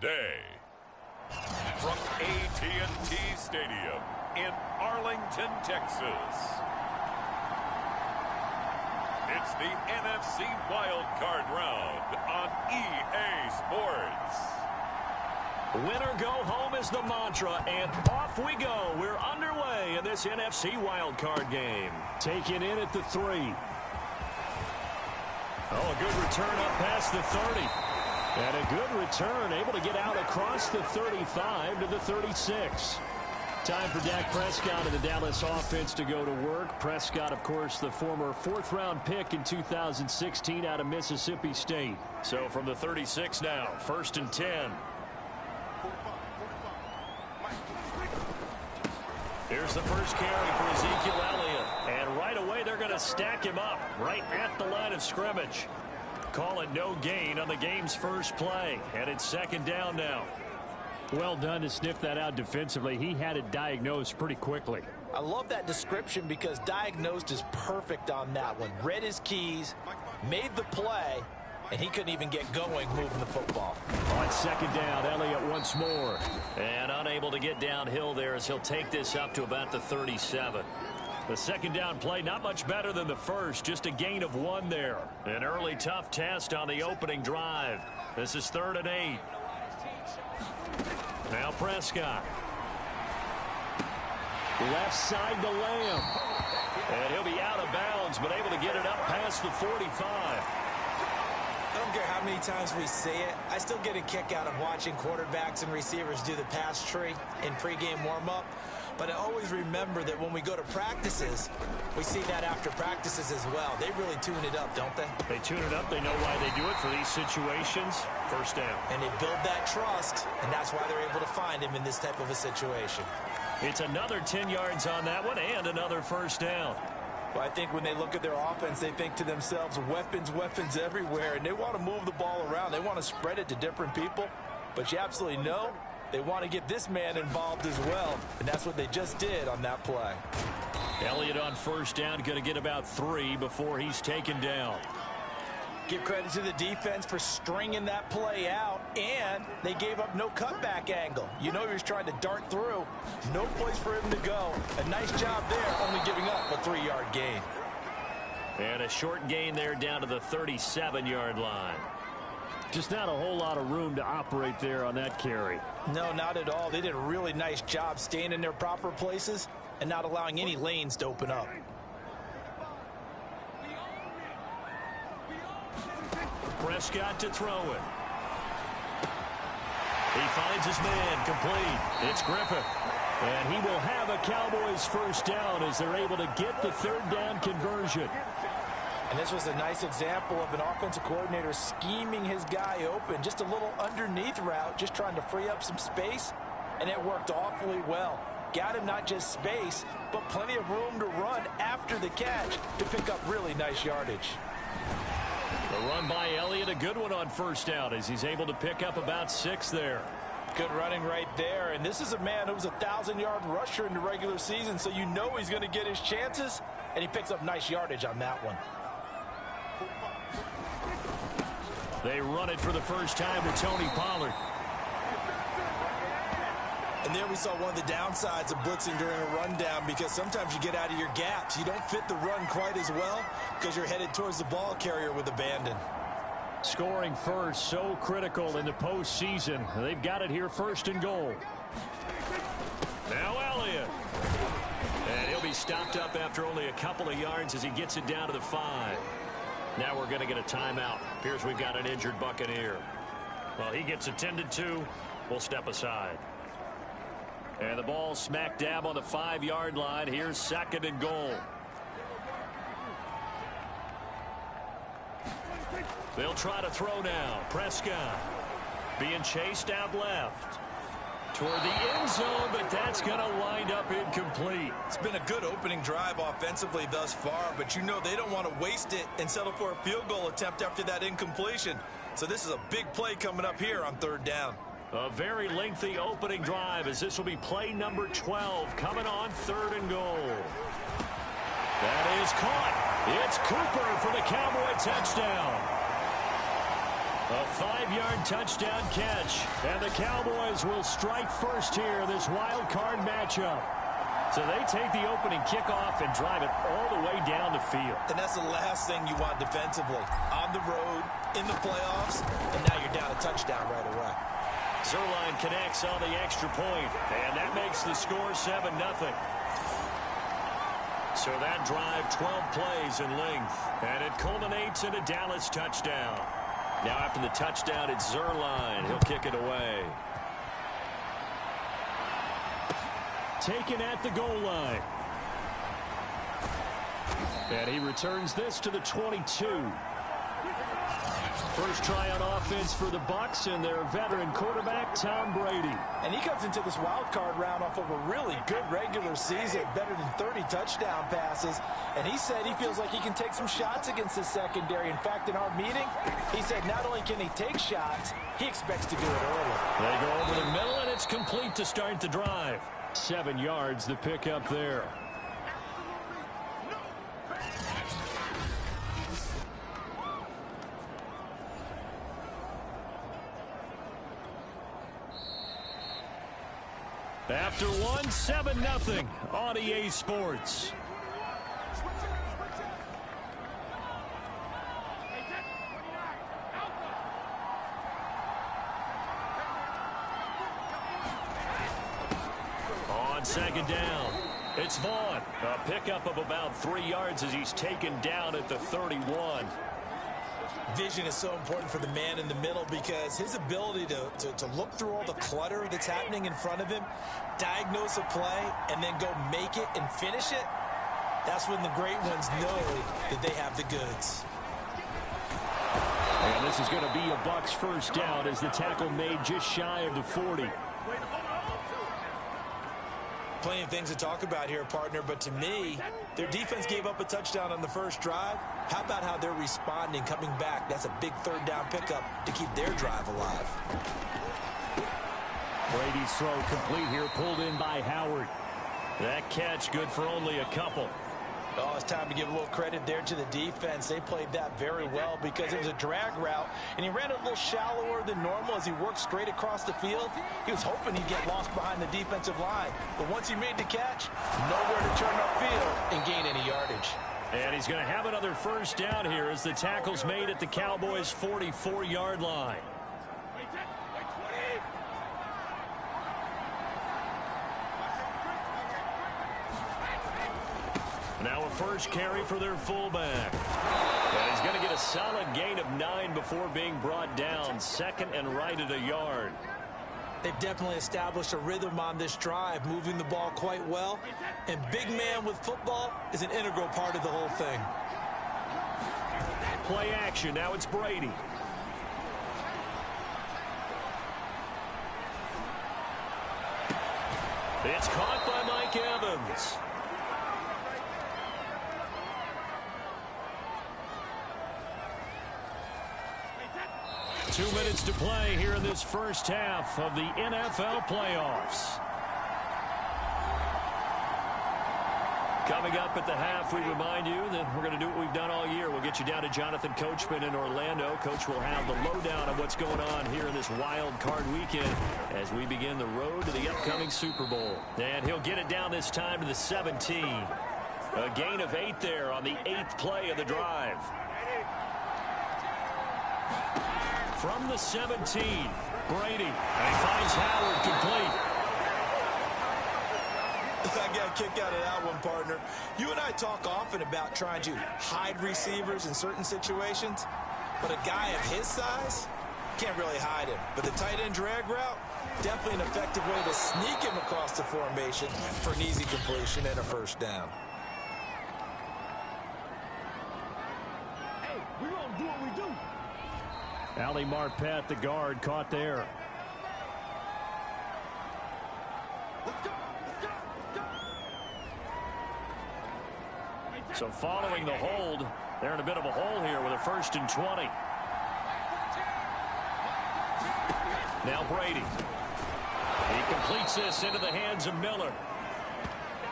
today. From AT&T Stadium in Arlington, Texas, it's the NFC Wild Card Round on EA Sports. Winner go home is the mantra, and off we go. We're underway in this NFC Wild Card game. Taken in at the 3. Oh, a good return up past the 30. And a good return, able to get out across the 35 to the 36. Time for Dak Prescott and the Dallas offense to go to work. Prescott, of course, the former 4th-round pick in 2016 out of Mississippi State. So from the 36 now, 1st and 10. Here's the first carry for Ezekiel Elliott. And right away, they're going to stack him up right at the line of scrimmage. Call it no gain on the game's first play. And it's 2nd down now. Well done to sniff that out defensively. He had it diagnosed pretty quickly. I love that description because diagnosed is perfect on that one. Read his keys, made the play, and he couldn't even get going moving the football. On 2nd down, Elliott once more. And unable to get downhill there as he'll take this up to about the 37. The 2nd down play, not much better than the first, just a gain of 1 there. An early tough test on the opening drive. This is 3rd and 8. Now Prescott. Left side to Lamb. And he'll be out of bounds, but able to get it up past the 45. I don't care how many times we say it, I still get a kick out of watching quarterbacks and receivers do the pass tree in pregame warm-up. But I always remember that when we go to practices, we see that after practices as well. They really tune it up, don't they? They tune it up. They know why they do it for these situations. 1st down. And they build that trust, and that's why they're able to find him in this type of a situation. It's another 10 yards on that one and another 1st down. Well, I think when they look at their offense, they think to themselves, weapons, weapons everywhere, and they want to move the ball around. They want to spread it to different people, but you absolutely know they want to get this man involved as well, and that's what they just did on that play. Elliott on 1st down, going to get about 3 before he's taken down. Give credit to the defense for stringing that play out, and they gave up no cutback angle. You know he was trying to dart through. No place for him to go. A nice job there, only giving up a 3-yard gain. And a short gain there down to the 37-yard line. Just not a whole lot of room to operate there on that carry. No, not at all. They did a really nice job staying in their proper places and not allowing any lanes to open up. Prescott to throw it. He finds his man complete. It's Griffith. And he will have a Cowboys 1st down as they're able to get the 3rd down conversion. And this was a nice example of an offensive coordinator scheming his guy open. Just a little underneath route, just trying to free up some space. And it worked awfully well. Got him not just space, but plenty of room to run after the catch to pick up really nice yardage. The run by Elliott, a good one on 1st down as he's able to pick up about 6 there. Good running right there. And this is a man who was a 1,000-yard rusher in the regular season, so you know he's going to get his chances. And he picks up nice yardage on that one. They run it for the first time to Tony Pollard. And there we saw one of the downsides of blitzing during a rundown, because sometimes you get out of your gaps. You don't fit the run quite as well because you're headed towards the ball carrier with abandon. Scoring first, so critical in the postseason. They've got it here, 1st and goal. Now Elliott. And he'll be stopped up after only a couple of yards as he gets it down to the 5. Now we're going to get a timeout. Appears we've got an injured Buccaneer. Well, he gets attended to. We'll step aside. And the ball smack dab on the 5-yard line. Here's 2nd and goal. They'll try to throw now. Prescott being chased out left toward the end zone, but that's going to wind up incomplete. It's been a good opening drive offensively thus far, but you know they don't want to waste it and settle for a field goal attempt after that incompletion. So this is a big play coming up here on 3rd down. A very lengthy opening drive as this will be play number 12 coming on 3rd and goal. That is caught. It's Cooper for the Cowboy touchdown. A 5-yard touchdown catch. And the Cowboys will strike first here, this wild card matchup. So they take the opening kickoff and drive it all the way down the field. And that's the last thing you want defensively. On the road, in the playoffs, and now you're down a touchdown right away. Zerline connects on the extra point, and that makes the score 7-0. So that drive, 12 plays in length, and it culminates in a Dallas touchdown. Now after the touchdown, it's Zerline. He'll kick it away. Taken at the goal line. And he returns this to the 22. First try on offense for the Bucs and their veteran quarterback, Tom Brady. And he comes into this wild card round off of a really good regular season, better than 30 touchdown passes. And he said he feels like he can take some shots against the secondary. In fact, in our meeting, he said not only can he take shots, he expects to do it early. They go over the middle, and it's complete to start the drive. 7 yards, the pickup there. After one, 7-0 on EA Sports. On second down, it's Vaughn. A pickup of about 3 yards as he's taken down at the 31. Vision is so important for the man in the middle because his ability to look through all the clutter that's happening in front of him, diagnose a play, and then go make it and finish it, that's when the great ones know that they have the goods. And this is going to be a Bucs first down as the tackle made just shy of the 40. Plenty of things to talk about here, partner, but to me, their defense gave up a touchdown on the first drive. How about how they're responding, coming back? That's a big third down pickup to keep their drive alive. Brady's throw complete here, pulled in by Howard. That catch good for only a couple. Oh, it's time to give a little credit there to the defense. They played that very well because it was a drag route, and he ran it a little shallower than normal as he worked straight across the field. He was hoping he'd get lost behind the defensive line, but once he made the catch, nowhere to turn upfield and gain any yardage. And he's going to have another first down here as the tackle's made at the Cowboys' 44-yard line. Now a first carry for their fullback. And he's going to get a solid gain of 9 before being brought down. Second and right at a yard. They've definitely established a rhythm on this drive, moving the ball quite well. And big man with football is an integral part of the whole thing. Play action. Now it's Brady. It's caught by Mike Evans. Two minutes to play here in this first half of the NFL playoffs. Coming up at the half, we remind you that we're going to do what we've done all year. We'll get you down to Jonathan Coachman in Orlando. Coach will have the lowdown of what's going on here in this wild card weekend as we begin the road to the upcoming Super Bowl. And he'll get it down this time to the 17. A gain of 8 there on the 8th play of the drive. From the 17, Brady, and he finds Howard complete. I got a kick out of that one, partner. You and I talk often about trying to hide receivers in certain situations, but a guy of his size can't really hide him. But the tight end drag route, definitely an effective way to sneak him across the formation for an easy completion and a first down. Hey, we're going to do what we do. Ali Marpet, the guard, caught there. So following the hold, they're in a bit of a hole here with a 1st and 20. Now Brady. He completes this into the hands of Miller.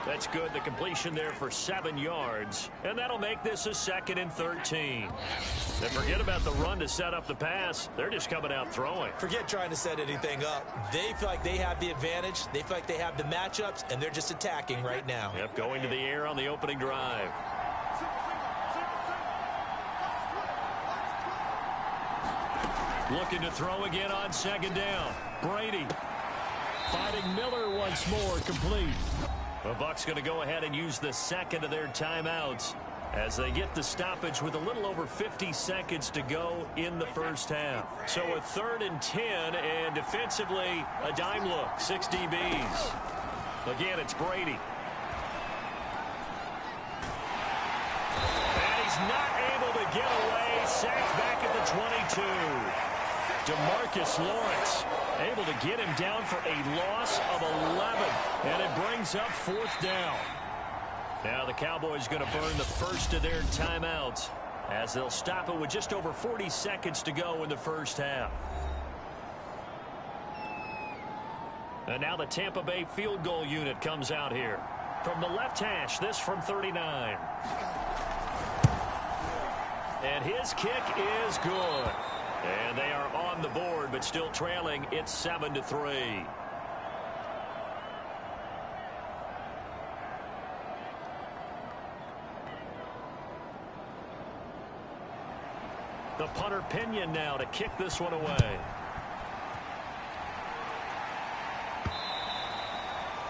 That's good. The completion there for 7 yards. And that'll make this a 2nd and 13. And forget about the run to set up the pass. They're just coming out throwing. Forget trying to set anything up. They feel like they have the advantage. They feel like they have the matchups, and they're just attacking right now. Yep, going to the air on the opening drive. Looking to throw again on 2nd down. Brady fighting Miller once more, complete. The Bucs going to go ahead and use the 2nd of their timeouts as they get the stoppage with a little over 50 seconds to go in the first half. So a 3rd and 10, and defensively a dime look, 6 DBs. Again, it's Brady. And he's not able to get away. Sacked back at the 22. DeMarcus Lawrence able to get him down for a loss of 11. And it brings up 4th down. Now the Cowboys going to burn the first of their timeouts as they'll stop it with just over 40 seconds to go in the first half. And now the Tampa Bay field goal unit comes out here. From the left hash, this from 39. And his kick is good. And they are on the board, but still trailing. It's 7-3. The punter Pinion now to kick this one away.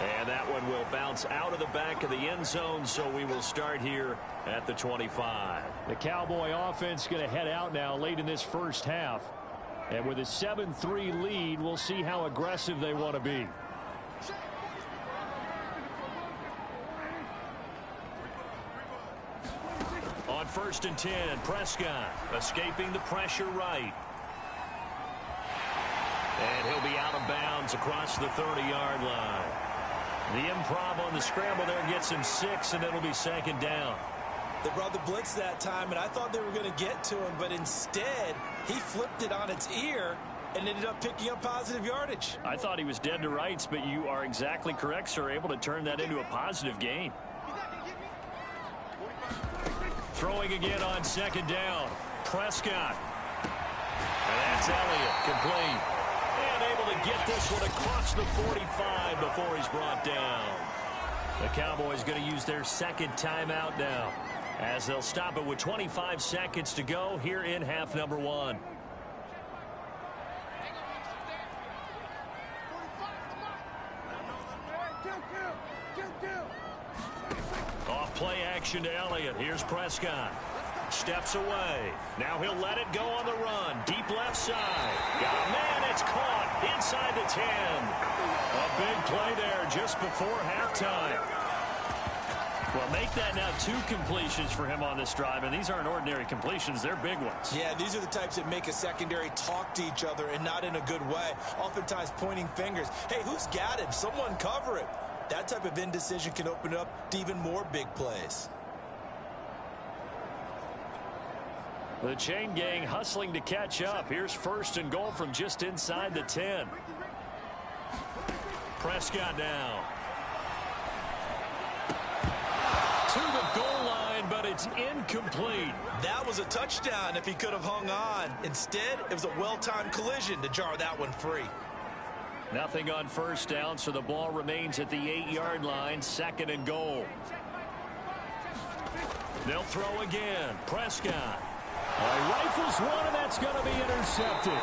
And that one will bounce out of the back of the end zone, so we will start here at the 25. The Cowboy offense going to head out now late in this first half. And with a 7-3 lead, we'll see how aggressive they want to be. On 1st and 10, Prescott escaping the pressure right. And he'll be out of bounds across the 30-yard line. The improv on the scramble there gets him 6, and it'll be 2nd down. They brought the blitz that time, and I thought they were going to get to him, but instead he flipped it on its ear and ended up picking up positive yardage. I thought he was dead to rights, but you are exactly correct, sir. Able to turn that into a positive gain. Throwing again on 2nd down. Prescott. And that's Elliott, complete. And able to get this one across the 45 before he's brought down. The Cowboys going to use their 2nd timeout now, as they'll stop it with 25 seconds to go here in half number 1. Off play action to Elliott. Here's Prescott. Steps away. Now he'll let it go on the run. Deep left side. Got a man. It's caught inside the 10. A big play there just before halftime. Well, make that now 2 completions for him on this drive, and these aren't ordinary completions. They're big ones. Yeah, these are the types that make a secondary talk to each other, and not in a good way. Oftentimes pointing fingers. Hey, who's got him? Someone cover him. That type of indecision can open up to even more big plays. The chain gang hustling to catch up. Here's 1st and goal from just inside the 10. Prescott now. To the goal line, but it's incomplete. That was a touchdown if he could have hung on. Instead, it was a well-timed collision to jar that one free. Nothing on 1st down, so the ball remains at the 8-yard line. 2nd and goal. They'll throw again. Prescott. He rifles one, and that's going to be intercepted.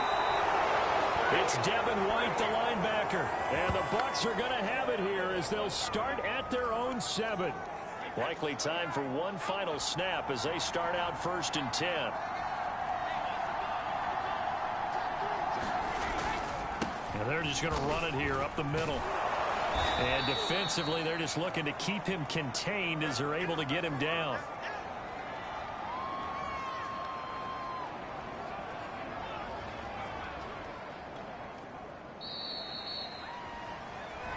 It's Devin White, the linebacker. And the Bucs are going to have it here as they'll start at their own 7. Likely time for one final snap as they start out 1st and 10. And they're just going to run it here up the middle. And defensively, they're just looking to keep him contained as they're able to get him down.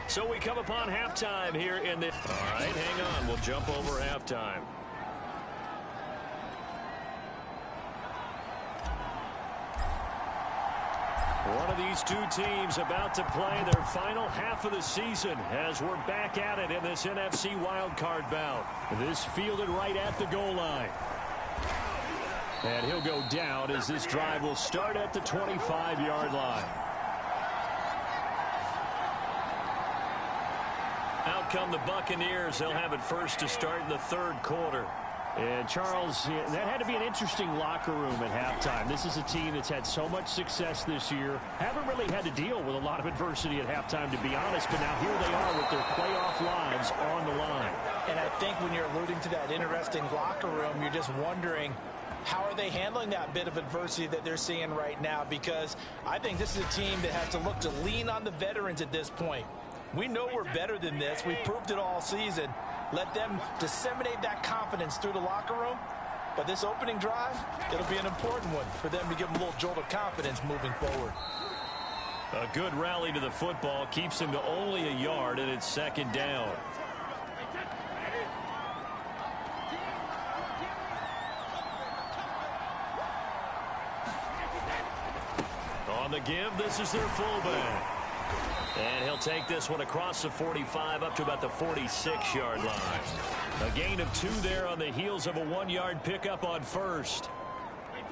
So we come upon halftime here in the... All right, hang on. We'll jump over halftime. One of these two teams about to play their final half of the season as we're back at it in this NFC wildcard bout. This fielded right at the goal line. And he'll go down as this drive will start at the 25-yard line. Out come the Buccaneers. They'll have it first to start in the third quarter. And, Charles, that had to be an interesting locker room at halftime. This is a team that's had so much success this year. Haven't really had to deal with a lot of adversity at halftime, to be honest. But now here they are with their playoff lives on the line. And I think when you're alluding to that interesting locker room, you're just wondering, how are they handling that bit of adversity that they're seeing right now? Because I think this is a team that has to look to lean on the veterans at this point. We know we're better than this. We've proved it all season. Let them disseminate that confidence through the locker room. But this opening drive, it'll be an important one for them to give them a little jolt of confidence moving forward. A good rally to the football keeps him to only a yard, and it's second down. On the give, this is their fullback. And he'll take this one across the 45 up to about the 46-yard line. A gain of 2 there on the heels of a 1-yard pickup on first.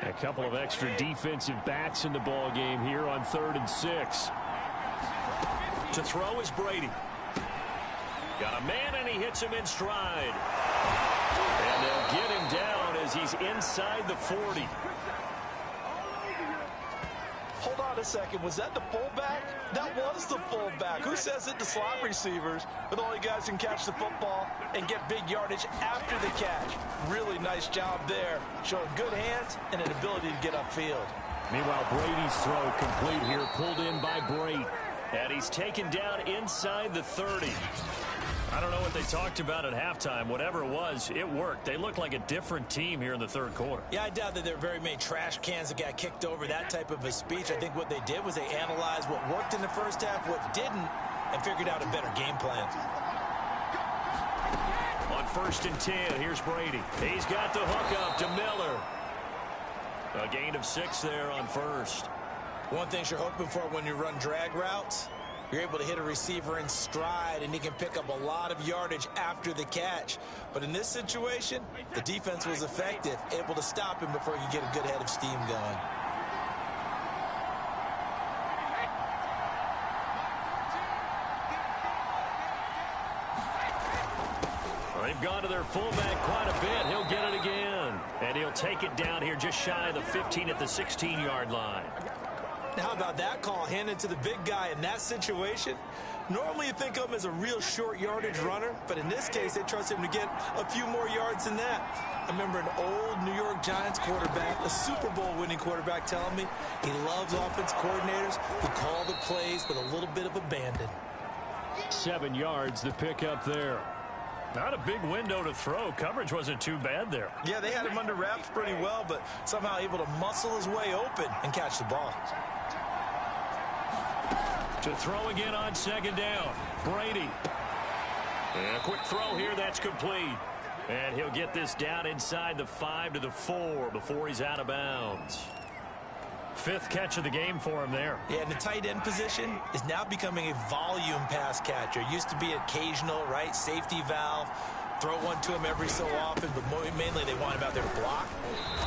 A couple of extra defensive backs in the ball game here on 3rd and 6. To throw is Brady. Got a man, and he hits him in stride. And they'll get him down as he's inside the 40. Hold on a second. Was that the fullback? That was the fullback. Who says it to slot receivers? But all you guys can catch the football and get big yardage after the catch. Really nice job there. Showing good hands and an ability to get upfield. Meanwhile, Brady's throw complete here. Pulled in by Brate. And he's taken down inside the 30. I don't know what they talked about at halftime. Whatever it was, it worked. They looked like a different team here in the third quarter. Yeah, I doubt that there were very many trash cans that got kicked over, that type of a speech. I think what they did was they analyzed what worked in the first half, what didn't, and figured out a better game plan. On 1st and 10, here's Brady. He's got the hook up to Miller. A gain of 6 there on first. One thing you're hoping for when you run drag routes, you're able to hit a receiver in stride, and he can pick up a lot of yardage after the catch. But in this situation, the defense was effective, able to stop him before he could get a good head of steam going. They've gone to their fullback quite a bit. He'll get it again. And he'll take it down here just shy of the 15 at the 16-yard line. How about that call handed to the big guy in that situation? Normally you think of him as a real short yardage runner, but in this case they trust him to get a few more yards than that. I remember an old New York Giants quarterback, a Super Bowl winning quarterback, telling me he loves offense coordinators who call the plays with a little bit of abandon. 7 yards, the pickup there. Not a big window to throw. Coverage wasn't too bad there. Yeah, they had him under wraps pretty well, but somehow able to muscle his way open and catch the ball. To throw again on 2nd down. Brady. And a quick throw here. That's complete. And he'll get this down inside the 5 to the 4 before he's out of bounds. 5th catch of the game for him there. Yeah, and the tight end position is now becoming a volume pass catcher. Used to be occasional, right, safety valve. Throw one to him every so often, but mainly they want him out there to block.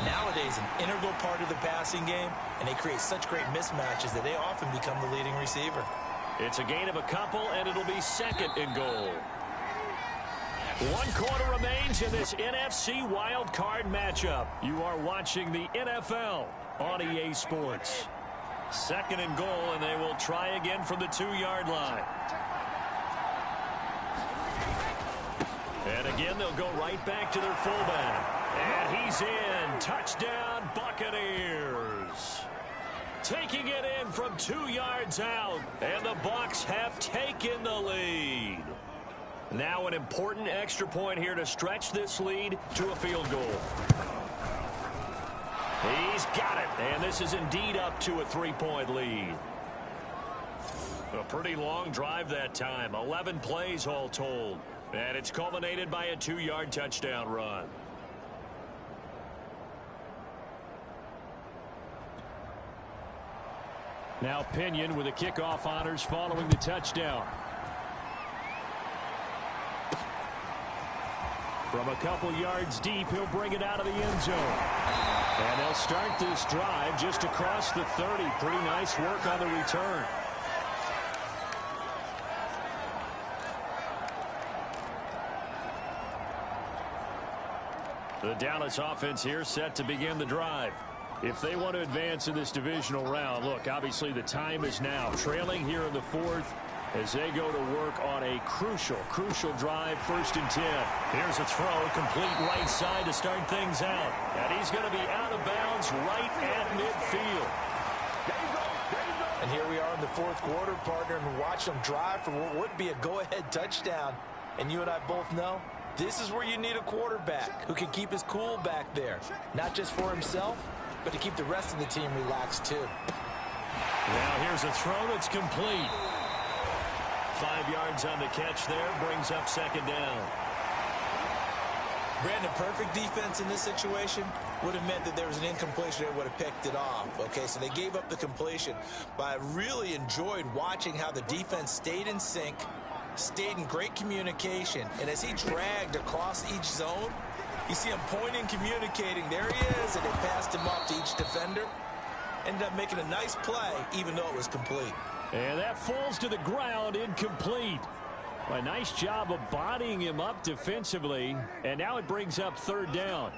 Nowadays, an integral part of the passing game, and they create such great mismatches that they often become the leading receiver. It's a gain of a couple, and it'll be 2nd and goal. 1 quarter remains in this NFC wild card matchup. You are watching the NFL on EA Sports. 2nd and goal, and they will try again from the 2-yard line. And again, they'll go right back to their fullback. And he's in. Touchdown, Buccaneers. Taking it in from 2 yards out. And the Bucs have taken the lead. Now an important extra point here to stretch this lead to a field goal. He's got it. And this is indeed up to a 3-point lead. A pretty long drive that time. 11 plays all told. And it's culminated by a 2-yard touchdown run. Now Pinion with the kickoff honors following the touchdown. From a couple yards deep, he'll bring it out of the end zone. And they'll start this drive just across the 30. Pretty nice work on the return. The Dallas offense here set to begin the drive. If they want to advance in this divisional round, look, obviously the time is now. Trailing here in the fourth as they go to work on a crucial drive, 1st and 10. Here's a throw, complete right side to start things out. And he's going to be out of bounds right at midfield. And here we are in the fourth quarter, partner, and watch them drive for what would be a go-ahead touchdown. And you and I both know this is where you need a quarterback who can keep his cool back there. Not just for himself, but to keep the rest of the team relaxed too. Now here's a throw that's complete. 5 yards on the catch there, brings up 2nd down. Brandon, perfect defense in this situation would have meant that there was an incompletion that would have picked it off. Okay, so they gave up the completion. But I really enjoyed watching how the defense stayed in sync, stayed in great communication, and as he dragged across each zone, you see him pointing, communicating. There he is, and they passed him off to each defender. Ended up making a nice play, even though it was complete. And that falls to the ground, incomplete. A nice job of bodying him up defensively, and now it brings up 3rd down.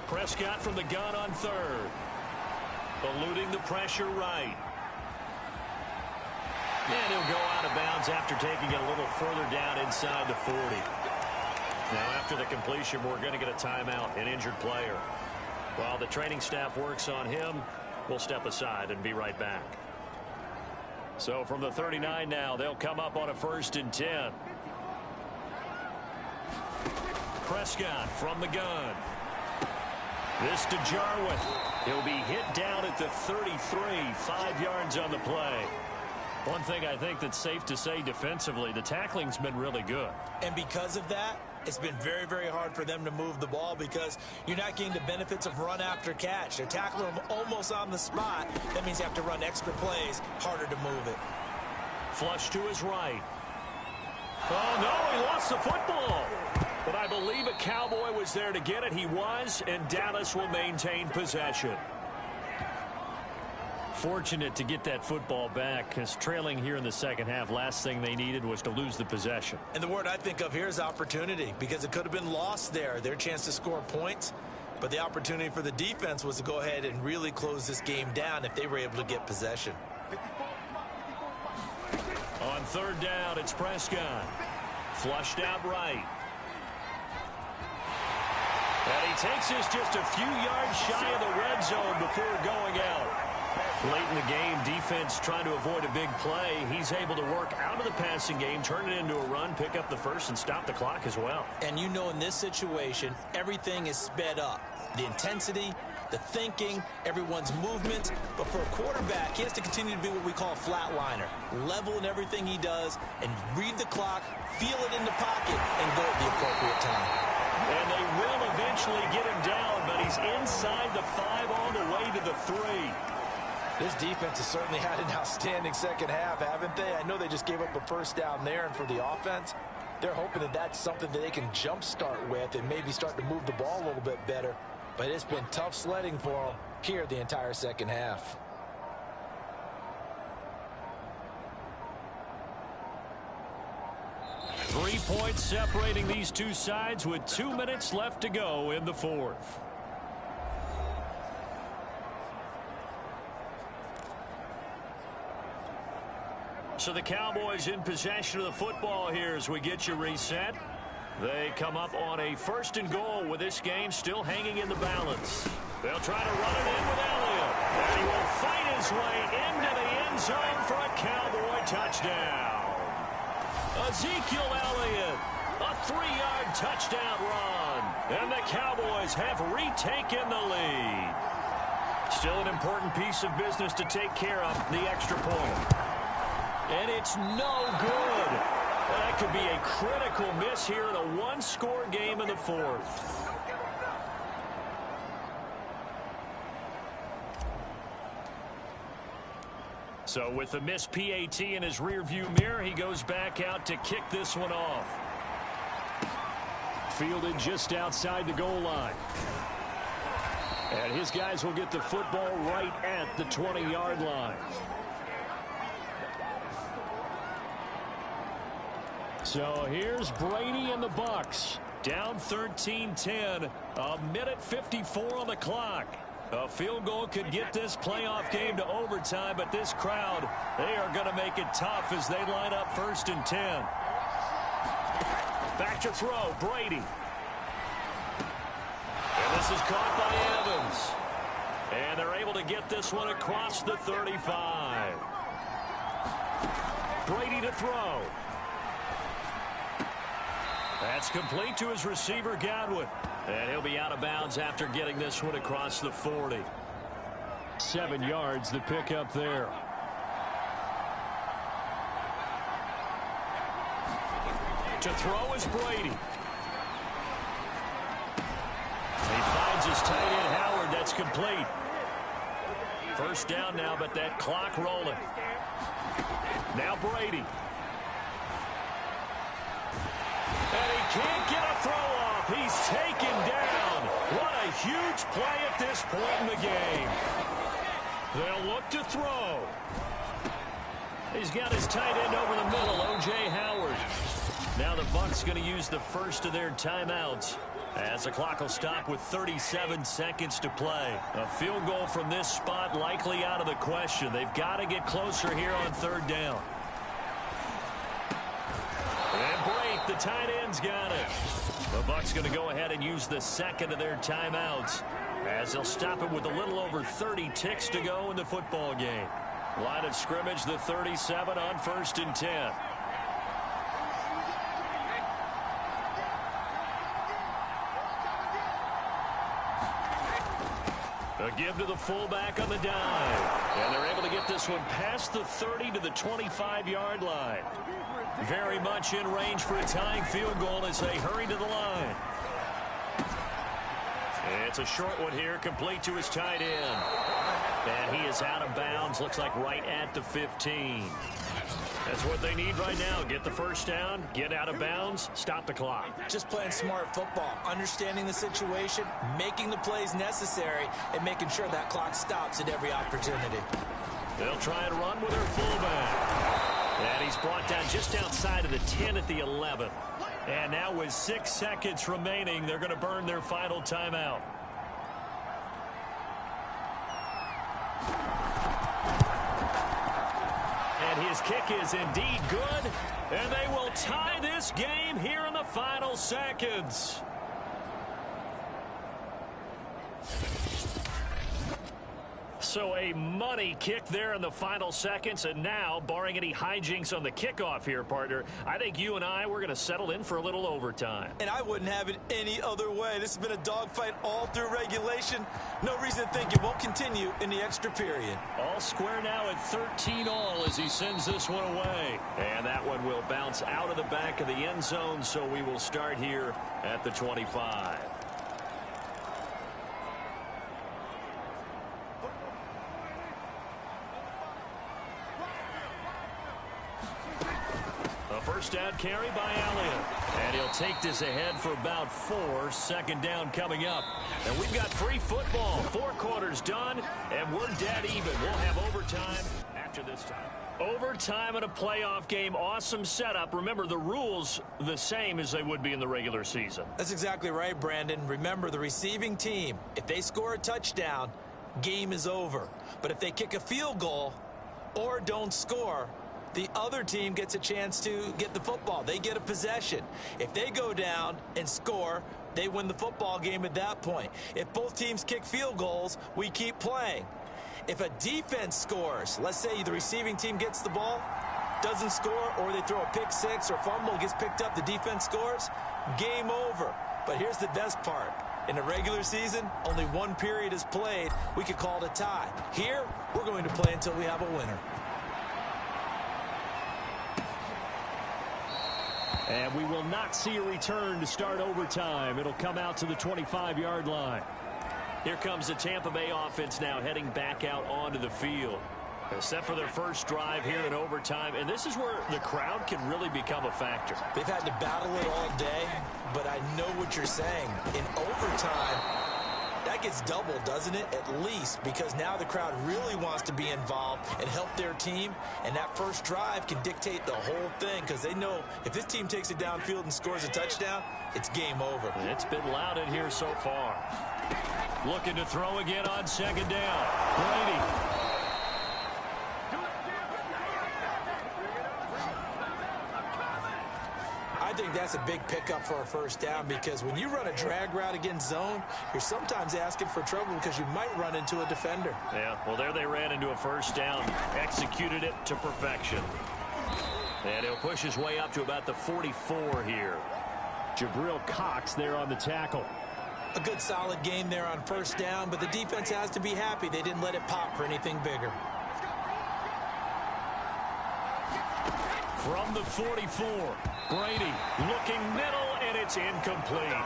Prescott from the gun on 3rd. Eluding the pressure right. And he'll go out of bounds after taking it a little further down inside the 40. Now after the completion, we're going to get a timeout, an injured player. While the training staff works on him, we'll step aside and be right back. So from the 39 now, they'll come up on a 1st and 10. Prescott from the gun. This to Jarwin. He'll be hit down at the 33, 5 yards on the play. One thing I think that's safe to say defensively, the tackling's been really good. And because of that, it's been very, very hard for them to move the ball because you're not getting the benefits of run after catch. They're tackling them almost on the spot. That means you have to run extra plays, harder to move it. Flush to his right. Oh, no, he lost the football. But I believe a Cowboy was there to get it. He was, and Dallas will maintain possession. Fortunate to get that football back, because trailing here in the 2nd half, last thing they needed was to lose the possession. And the word I think of here is opportunity, because it could have been lost there. Their chance to score points, but the opportunity for the defense was to go ahead and really close this game down if they were able to get possession. On 3rd down, it's Prescott. Flushed out right. And he takes this just a few yards shy of the red zone before going out. Late in the game, defense trying to avoid a big play. He's able to work out of the passing game, turn it into a run, pick up the 1st, and stop the clock as well. And you know in this situation, everything is sped up. The intensity, the thinking, everyone's movement. But for a quarterback, he has to continue to be what we call a flatliner. Level in everything he does and read the clock, feel it in the pocket, and go at the appropriate time. And they will eventually get him down, but he's inside the 5 all the way to the 3. This defense has certainly had an outstanding 2nd half, haven't they? I know they just gave up a 1st down there, and for the offense, they're hoping that that's something that they can jumpstart with and maybe start to move the ball a little bit better. But it's been tough sledding for them here the entire 2nd half. Three points separating these two sides with 2 minutes left to go in the 4th. So the Cowboys in possession of the football here as we get you reset. They come up on a 1st and goal with this game still hanging in the balance. They'll try to run it in with Elliott. And he will fight his way into the end zone for a Cowboy touchdown. Ezekiel Elliott, a 3-yard touchdown run. And the Cowboys have retaken the lead. Still an important piece of business to take care of, the extra point. And it's no good. That could be a critical miss here in a one-score game in the 4th. So with the missed PAT in his rearview mirror, he goes back out to kick this one off. Fielded just outside the goal line. And his guys will get the football right at the 20-yard line. So here's Brady and the Bucs. Down 13-10. A minute 54 on the clock. A field goal could get this playoff game to overtime, but this crowd, they are going to make it tough as they line up 1st and 10. Back to throw, Brady. And this is caught by Evans. And they're able to get this one across the 35. Brady to throw. That's complete to his receiver, Godwin. And he'll be out of bounds after getting this one across the 40. 7 yards, the pickup there. To throw is Brady. He finds his tight end, Howard. That's complete. 1st down now, but that clock rolling. Now Brady. And he can't get a throw off. He's taken down. What a huge play at this point in the game. They'll look to throw. He's got his tight end over the middle, O.J. Howard. Now the Bucs going to use the first of their timeouts as the clock will stop with 37 seconds to play. A field goal from this spot likely out of the question. They've got to get closer here on 3rd down. And break, the tight end's got it. The Bucs going to go ahead and use the second of their timeouts as they'll stop it with a little over 30 ticks to go in the football game. Line of scrimmage, the 37 on 1st and 10. A give to the fullback on the dive. And they're able to get this one past the 30 to the 25-yard line. Very much in range for a tying field goal as they hurry to the line. It's a short one here, complete to his tight end. And he is out of bounds, looks like right at the 15. That's what they need right now. Get the 1st down, get out of bounds, stop the clock. Just playing smart football, understanding the situation, making the plays necessary, and making sure that clock stops at every opportunity. They'll try and run with their fullback. And he's brought down just outside of the 10 at the 11. And now with 6 seconds remaining, they're going to burn their final timeout. And his kick is indeed good. And they will tie this game here in the final seconds. So a money kick there in the final seconds. And now, barring any hijinks on the kickoff here, partner, I think you and I, we're going to settle in for a little overtime. And I wouldn't have it any other way. This has been a dogfight all through regulation. No reason to think it won't continue in the extra period. All square now at 13-all as he sends this one away. And that one will bounce out of the back of the end zone, so we will start here at the 25. First down carry by Elliott. And he'll take this ahead for about 4. 2nd down coming up. And we've got free football. 4 quarters done, and we're dead even. We'll have overtime after this time. Overtime in a playoff game. Awesome setup. Remember, the rules the same as they would be in the regular season. That's exactly right, Brandon. Remember, the receiving team, if they score a touchdown, game is over. But if they kick a field goal or don't score, the other team gets a chance to get the football. They get a possession. If they go down and score, they win the football game at that point. If both teams kick field goals, we keep playing. If a defense scores, let's say the receiving team gets the ball, doesn't score, or they throw a pick six or fumble, gets picked up, the defense scores, game over. But here's the best part. In a regular season, only 1 period is played. We could call it a tie. Here, we're going to play until we have a winner. And we will not see a return to start overtime. It'll come out to the 25-yard line. Here comes the Tampa Bay offense now heading back out onto the field. Set for their first drive here in overtime, and this is where the crowd can really become a factor. They've had to battle it all day, but I know what you're saying. In overtime, that gets doubled, doesn't it? At least, because now the crowd really wants to be involved and help their team, and that first drive can dictate the whole thing because they know if this team takes it downfield and scores a touchdown, it's game over. It's been loud in here so far. Looking to throw again on second down. Brady. I think that's a big pickup for a first down because when you run a drag route against zone, you're sometimes asking for trouble because you might run into a defender. Yeah, well, there they ran into a first down, executed it to perfection. And he'll push his way up to about the 44 here. Jabril Cox there on the tackle. A good solid game there on first down, but the defense has to be happy they didn't let it pop for anything bigger. From the 44, Brady looking middle, and it's incomplete.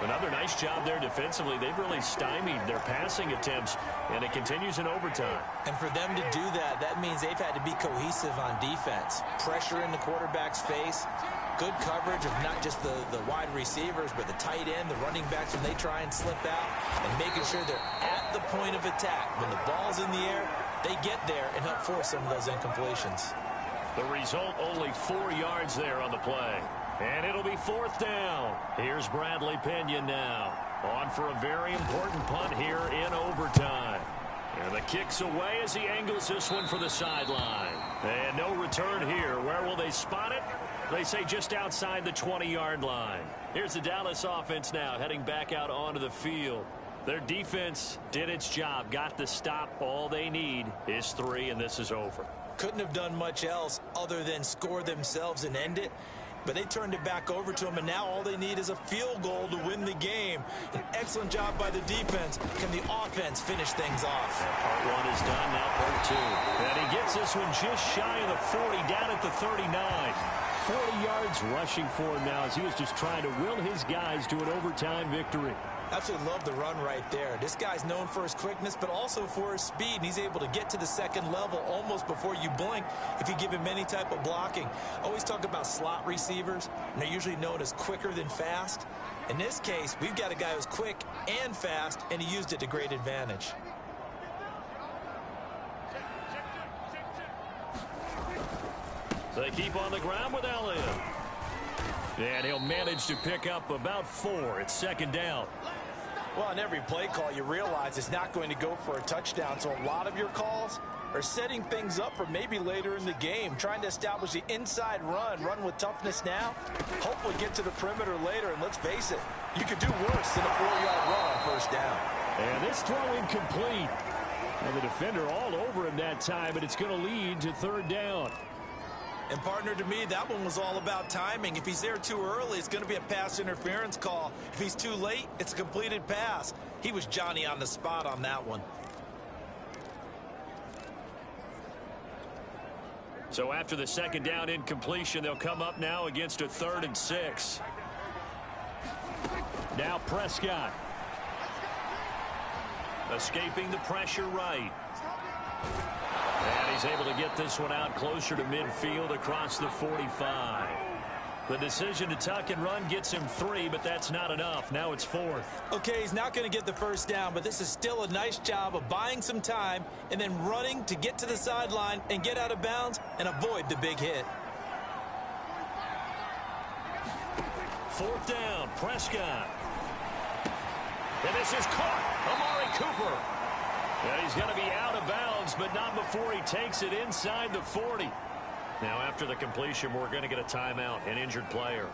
Another nice job there defensively. They've really stymied their passing attempts, and it continues in overtime. And for them to do that, that means they've had to be cohesive on defense. Pressure in the quarterback's face, good coverage of not just the wide receivers, but the tight end, the running backs when they try and slip out, and making sure they're at the point of attack. When the ball's in the air, they get there and help force some of those incompletions. The result, only 4 yards there on the play. And it'll be fourth down. Here's Bradley Pena now. On for a very important punt here in overtime. And the kick's away as he angles this one for the sideline. And no return here. Where will they spot it? They say just outside the 20-yard line. Here's the Dallas offense now heading back out onto the field. Their defense did its job, got the stop. All they need is 3, and this is over. Couldn't have done much else other than score themselves and end it. But they turned it back over to him, and now all they need is a field goal to win the game. An excellent job by the defense. Can the offense finish things off? Part 1 is done, now part 2. And he gets this one just shy of the 40, down at the 39. 40 yards rushing for him now as he was just trying to will his guys to an overtime victory. Absolutely love the run right there. This guy's known for his quickness, but also for his speed. And he's able to get to the second level almost before you blink if you give him any type of blocking. Always talk about slot receivers, and they're usually known as quicker than fast. In this case, we've got a guy who's quick and fast, and he used it to great advantage. They keep on the ground with Elliott. And he'll manage to pick up about 4. It's second down. Well, on every play call, you realize it's not going to go for a touchdown. So a lot of your calls are setting things up for maybe later in the game, trying to establish the inside run with toughness now, hopefully get to the perimeter later. And let's face it, you could do worse than a 4-yard run on first down. And this throw incomplete. And the defender all over him that time, but it's going to lead to third down. And, partner, to me, that one was all about timing. If he's there too early, it's going to be a pass interference call. If he's too late, it's a completed pass. He was Johnny on the spot on that one. So after the second down incompletion, they'll come up now against a 3rd and 6. Now Prescott. Escaping the pressure right. And he's able to get this one out closer to midfield across the 45. The decision to tuck and run gets him 3, but that's not enough. Now it's 4th. Okay, he's not going to get the first down, but this is still a nice job of buying some time and then running to get to the sideline and get out of bounds and avoid the big hit. 4th down, Prescott. And this is caught. Amari Cooper. And he's going to be out of bounds, but not before he takes it inside the 40. Now, after the completion, we're going to get a timeout, an injured player.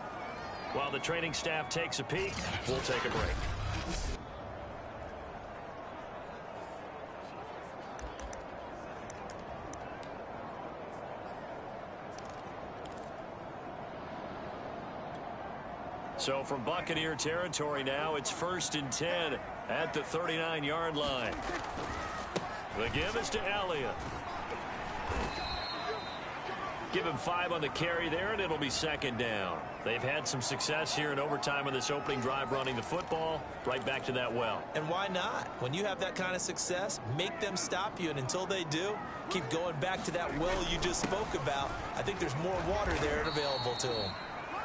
While the training staff takes a peek, we'll take a break. So from Buccaneer territory now, it's 1st and 10 at the 39-yard line. The give is to Elliott. Give him 5 on the carry there, and it'll be second down. They've had some success here in overtime on this opening drive running the football. Right back to that well. And why not? When you have that kind of success, make them stop you, and until they do, keep going back to that well you just spoke about. I think there's more water there and available to him.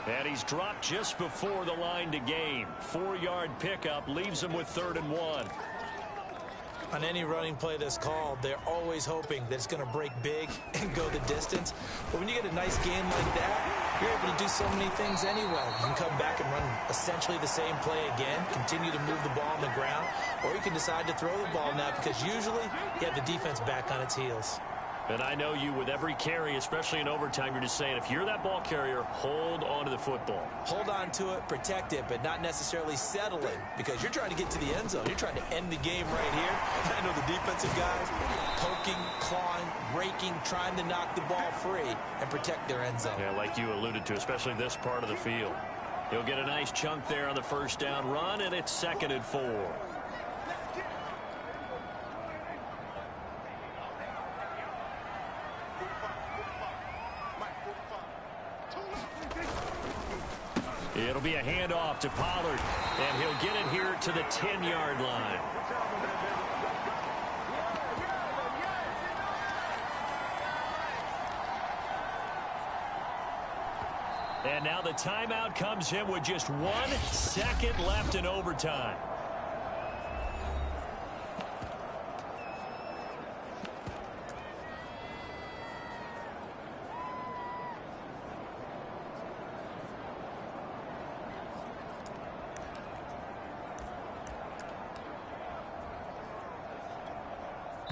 And he's dropped just before the line to gain. 4-yard pickup leaves him with 3rd and 1. On any running play that's called, they're always hoping that it's going to break big and go the distance. But when you get a nice gain like that, you're able to do so many things anyway. You can come back and run essentially the same play again, continue to move the ball on the ground, or you can decide to throw the ball now because usually you have the defense back on its heels. And I know you, with every carry, especially in overtime, you're just saying, if you're that ball carrier, hold on to the football. Hold on to it, protect it, but not necessarily settling, because you're trying to get to the end zone. You're trying to end the game right here. I know the defensive guys poking, clawing, raking, trying to knock the ball free and protect their end zone. Yeah, like you alluded to, especially this part of the field. He'll get a nice chunk there on the first down run, and it's 2nd and 4. It'll be a handoff to Pollard, and he'll get it here to the 10-yard line. And now the timeout comes in with just 1 second left in overtime.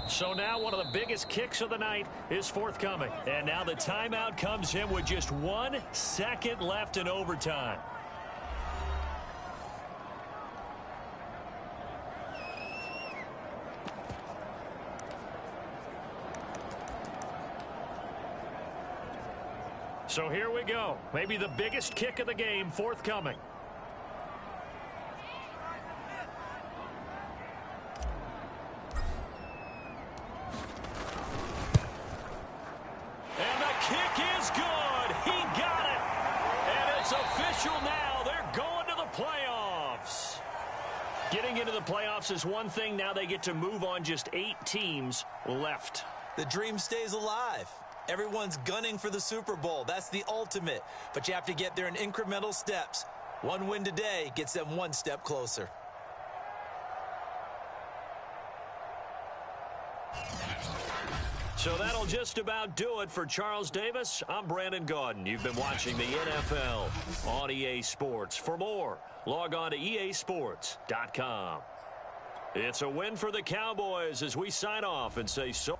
So now one of the biggest kicks of the night is forthcoming. And now the timeout comes in with just 1 second left in overtime. So here we go. Maybe the biggest kick of the game forthcoming. Now they're going to the playoffs. Getting into the playoffs is one thing. Now they get to move on. Just 8 teams left. The dream stays alive. Everyone's gunning for the Super Bowl. That's the ultimate. But you have to get there in incremental steps. One win today gets them 1 step closer. So that'll just about do it for Charles Davis. I'm Brandon Gaudin. You've been watching the NFL on EA Sports. For more, log on to easports.com. It's a win for the Cowboys as we sign off and say so.